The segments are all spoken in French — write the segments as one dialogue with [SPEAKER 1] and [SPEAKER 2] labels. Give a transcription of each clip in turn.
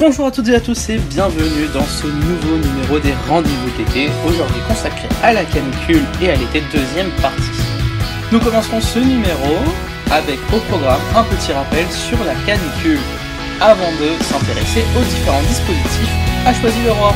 [SPEAKER 1] Bonjour à toutes et à tous et bienvenue dans ce nouveau numéro des rendez-vous d'été, aujourd'hui consacré à la canicule et à l'été, deuxième partie. Nous commencerons ce numéro avec au programme un petit rappel sur la canicule, avant de s'intéresser aux différents dispositifs à Choisy-le-Roi.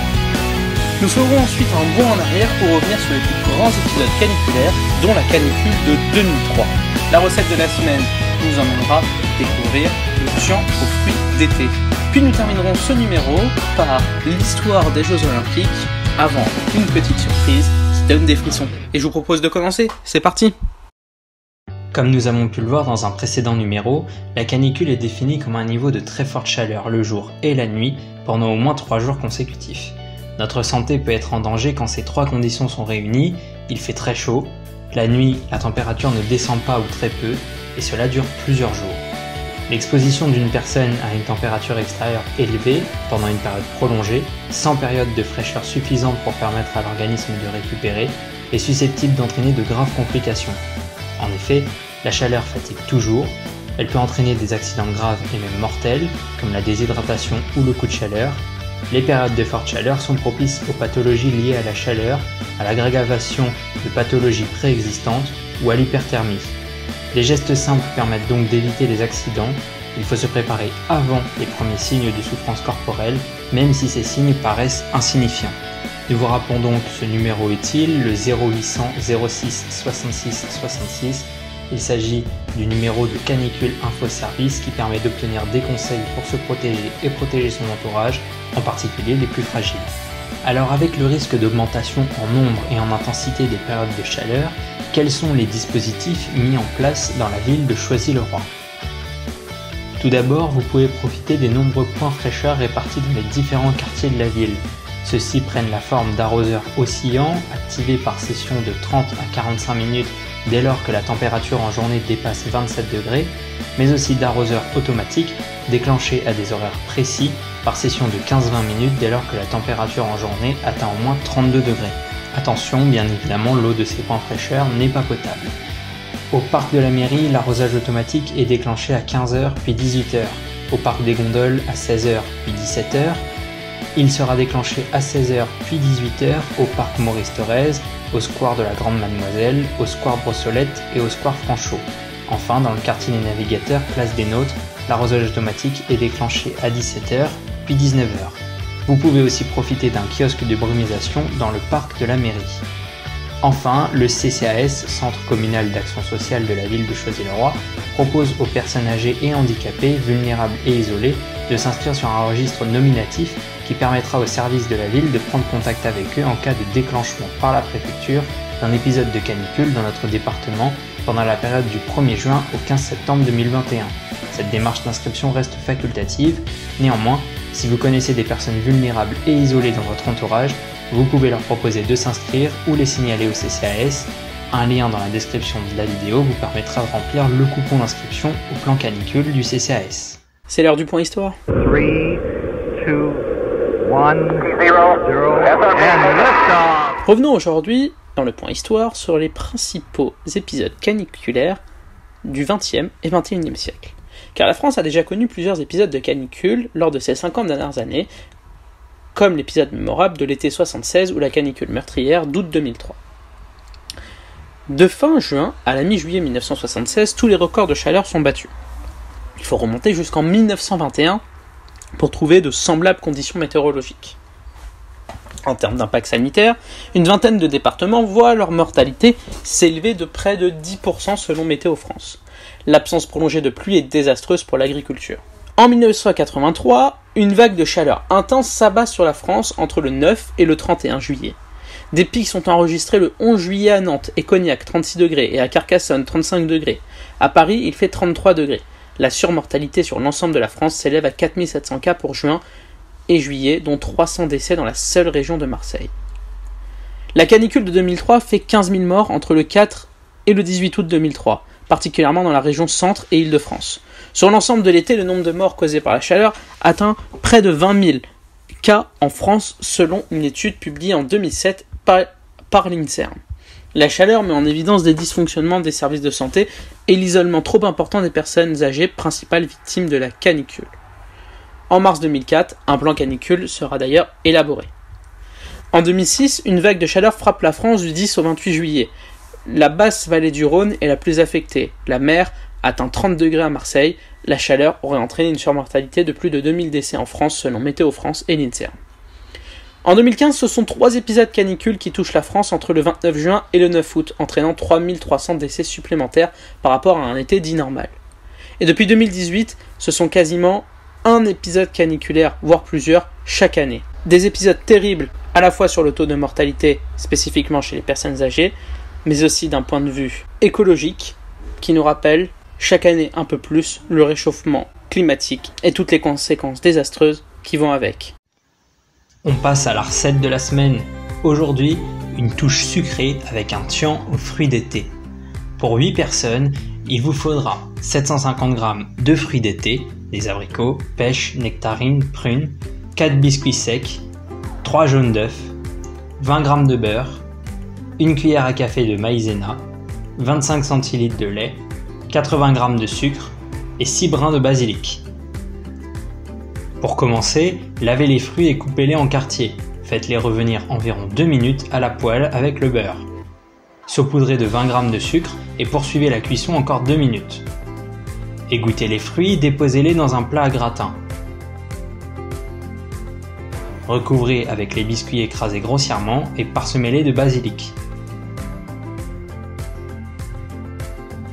[SPEAKER 1] Nous ferons ensuite un bond en arrière pour revenir sur les plus grands épisodes caniculaires, dont la canicule de 2003. La recette de la semaine nous emmènera découvrir le tian aux fruits d'été. Puis nous terminerons ce numéro par l'histoire des Jeux Olympiques, avant une petite surprise qui donne des frissons. Et je vous propose de commencer, c'est parti!
[SPEAKER 2] Comme nous avons pu le voir dans un précédent numéro, la canicule est définie comme un niveau de très forte chaleur le jour et la nuit pendant au moins 3 jours consécutifs. Notre santé peut être en danger quand ces 3 conditions sont réunies, il fait très chaud, la nuit la température ne descend pas ou très peu, et cela dure plusieurs jours. L'exposition d'une personne à une température extérieure élevée pendant une période prolongée, sans période de fraîcheur suffisante pour permettre à l'organisme de récupérer, est susceptible d'entraîner de graves complications. En effet, la chaleur fatigue toujours, elle peut entraîner des accidents graves et même mortels, comme la déshydratation ou le coup de chaleur. Les périodes de forte chaleur sont propices aux pathologies liées à la chaleur, à l'aggravation de pathologies préexistantes ou à l'hyperthermie. Les gestes simples permettent donc d'éviter les accidents. Il faut se préparer avant les premiers signes de souffrance corporelle, même si ces signes paraissent insignifiants. Nous vous rappelons donc ce numéro utile, le 0800 06 66 66. Il s'agit du numéro de Canicule Info Service qui permet d'obtenir des conseils pour se protéger et protéger son entourage, en particulier les plus fragiles. Alors avec le risque d'augmentation en nombre et en intensité des périodes de chaleur, quels sont les dispositifs mis en place dans la ville de Choisy-le-Roi? Tout d'abord, vous pouvez profiter des nombreux points fraîcheur répartis dans les différents quartiers de la ville. Ceux-ci prennent la forme d'arroseurs oscillants, activés par session de 30 à 45 minutes dès lors que la température en journée dépasse 27 degrés, mais aussi d'arroseurs automatiques, déclenchés à des horaires précis, par session de 15-20 minutes dès lors que la température en journée atteint au moins 32 degrés. Attention, bien évidemment, l'eau de ces points fraîcheur n'est pas potable. Au parc de la mairie, l'arrosage automatique est déclenché à 15h puis 18h. Au parc des Gondoles, à 16h puis 17h. Il sera déclenché à 16h puis 18h au parc Maurice Thorez, au square de la Grande Mademoiselle, au square Brossolette et au square Franchot. Enfin, dans le quartier des Navigateurs, place des Nôtres, l'arrosage automatique est déclenché à 17h puis 19h. Vous pouvez aussi profiter d'un kiosque de brumisation dans le parc de la mairie. Enfin, le CCAS, Centre communal d'action sociale de la ville de Choisy-le-Roi, propose aux personnes âgées et handicapées, vulnérables et isolées, de s'inscrire sur un registre nominatif qui permettra aux services de la ville de prendre contact avec eux en cas de déclenchement par la préfecture d'un épisode de canicule dans notre département pendant la période du 1er juin au 15 septembre 2021. Cette démarche d'inscription reste facultative, néanmoins, si vous connaissez des personnes vulnérables et isolées dans votre entourage, vous pouvez leur proposer de s'inscrire ou les signaler au CCAS. Un lien dans la description de la vidéo vous permettra de remplir le coupon d'inscription au plan canicule du CCAS.
[SPEAKER 1] C'est l'heure du point histoire.
[SPEAKER 3] 3, 2, 1, 0, and liftoff.
[SPEAKER 1] Revenons aujourd'hui, dans le point histoire, sur les principaux épisodes caniculaires du XXe et XXIe siècle. Car la France a déjà connu plusieurs épisodes de canicule lors de ces 50 dernières années, comme l'épisode mémorable de l'été 76 ou la canicule meurtrière d'août 2003. De fin juin à la mi-juillet 1976, tous les records de chaleur sont battus. Il faut remonter jusqu'en 1921 pour trouver de semblables conditions météorologiques. En termes d'impact sanitaire, une vingtaine de départements voient leur mortalité s'élever de près de 10% selon Météo France. L'absence prolongée de pluie est désastreuse pour l'agriculture. En 1983, une vague de chaleur intense s'abat sur la France entre le 9 et le 31 juillet. Des pics sont enregistrés le 11 juillet à Nantes et Cognac 36 degrés et à Carcassonne 35 degrés. À Paris, il fait 33 degrés. La surmortalité sur l'ensemble de la France s'élève à 4700 cas pour juin et juillet, dont 300 décès dans la seule région de Marseille. La canicule de 2003 fait 15 000 morts entre le 4 et le 18 août 2003, particulièrement dans la région Centre et Île-de-France. Sur l'ensemble de l'été, le nombre de morts causés par la chaleur atteint près de 20 000 cas en France, selon une étude publiée en 2007 par l'INSERM. La chaleur met en évidence des dysfonctionnements des services de santé et l'isolement trop important des personnes âgées, principales victimes de la canicule. En mars 2004, un plan canicule sera d'ailleurs élaboré. En 2006, une vague de chaleur frappe la France du 10 au 28 juillet. La basse vallée du Rhône est la plus affectée. La mer atteint 30 degrés à Marseille. La chaleur aurait entraîné une surmortalité de plus de 2000 décès en France selon Météo France et l'INSERM. En 2015, ce sont 3 épisodes canicules qui touchent la France entre le 29 juin et le 9 août, entraînant 3300 décès supplémentaires par rapport à un été dit normal. Et depuis 2018, ce sont quasiment un épisode caniculaire, voire plusieurs, chaque année. Des épisodes terribles, à la fois sur le taux de mortalité, spécifiquement chez les personnes âgées, mais aussi d'un point de vue écologique, qui nous rappelle chaque année un peu plus le réchauffement climatique et toutes les conséquences désastreuses qui vont avec.
[SPEAKER 2] On passe à la recette de la semaine. Aujourd'hui, une touche sucrée avec un tian aux fruits d'été. Pour 8 personnes, il vous faudra 750 g de fruits d'été, des abricots, pêches, nectarines, prunes, 4 biscuits secs, 3 jaunes d'œufs, 20 g de beurre, 1 cuillère à café de maïzena, 25 centilitres de lait, 80 g de sucre et 6 brins de basilic. Pour commencer, lavez les fruits et coupez-les en quartiers. Faites-les revenir environ 2 minutes à la poêle avec le beurre. Saupoudrez de 20 g de sucre et poursuivez la cuisson encore 2 minutes. Égouttez les fruits, déposez-les dans un plat à gratin. Recouvrez avec les biscuits écrasés grossièrement et parsemez-les de basilic.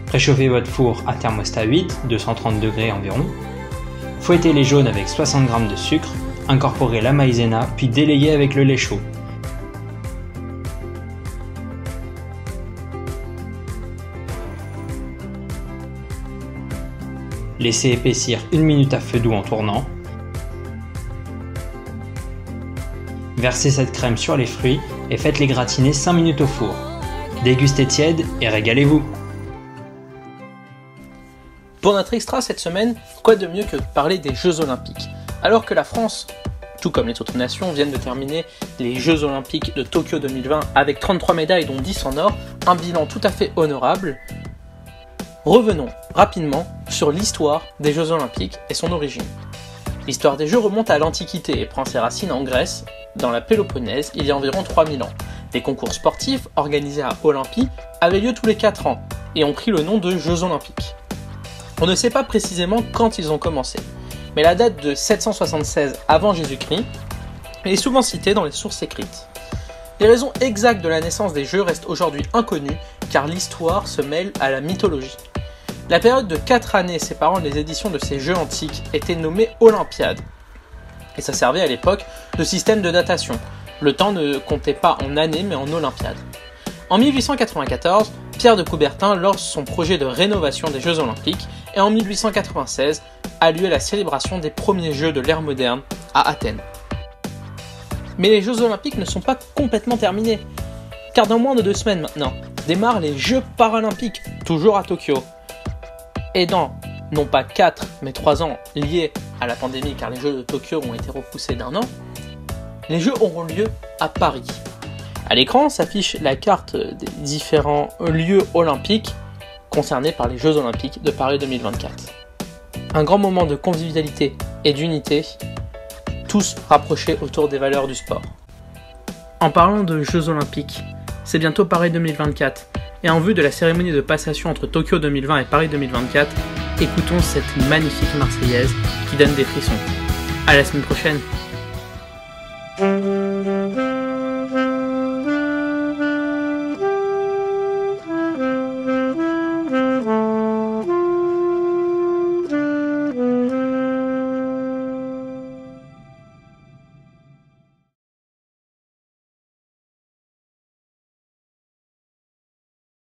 [SPEAKER 2] Préchauffez votre four à thermostat 8, 230 degrés environ. Fouettez les jaunes avec 60 g de sucre, incorporez la maïzena puis délayez avec le lait chaud. Laissez épaissir 1 minute à feu doux en tournant. Versez cette crème sur les fruits et faites-les gratiner 5 minutes au four. Dégustez tiède et régalez-vous.
[SPEAKER 1] Pour notre extra cette semaine, quoi de mieux que de parler des Jeux Olympiques ? Alors que la France, tout comme les autres nations, viennent de terminer les Jeux Olympiques de Tokyo 2020 avec 33 médailles dont 10 en or, un bilan tout à fait honorable, revenons rapidement sur l'histoire des Jeux Olympiques et son origine. L'histoire des Jeux remonte à l'Antiquité et prend ses racines en Grèce, dans la Péloponnèse, il y a environ 3000 ans. Les concours sportifs, organisés à Olympie, avaient lieu tous les 4 ans et ont pris le nom de Jeux Olympiques. On ne sait pas précisément quand ils ont commencé, mais la date de 776 avant Jésus-Christ est souvent citée dans les sources écrites. Les raisons exactes de la naissance des Jeux restent aujourd'hui inconnues, car l'histoire se mêle à la mythologie. La période de 4 années séparant les éditions de ces Jeux antiques était nommée Olympiade, et ça servait à l'époque de système de datation. Le temps ne comptait pas en années mais en Olympiades. En 1894, Pierre de Coubertin lance son projet de rénovation des Jeux Olympiques et en 1896 a lieu la célébration des premiers Jeux de l'ère moderne à Athènes. Mais les Jeux Olympiques ne sont pas complètement terminés, car dans moins de 2 semaines maintenant, démarrent les Jeux Paralympiques, toujours à Tokyo. Et dans, non pas 4, mais 3 ans liés à la pandémie, car les Jeux de Tokyo ont été repoussés d'1 an, les Jeux auront lieu à Paris. À l'écran s'affiche la carte des différents lieux olympiques concernés par les Jeux Olympiques de Paris 2024. Un grand moment de convivialité et d'unité, tous rapprochés autour des valeurs du sport. En parlant de Jeux Olympiques, c'est bientôt Paris 2024, et en vue de la cérémonie de passation entre Tokyo 2020 et Paris 2024, écoutons cette magnifique Marseillaise qui donne des frissons. À la semaine prochaine.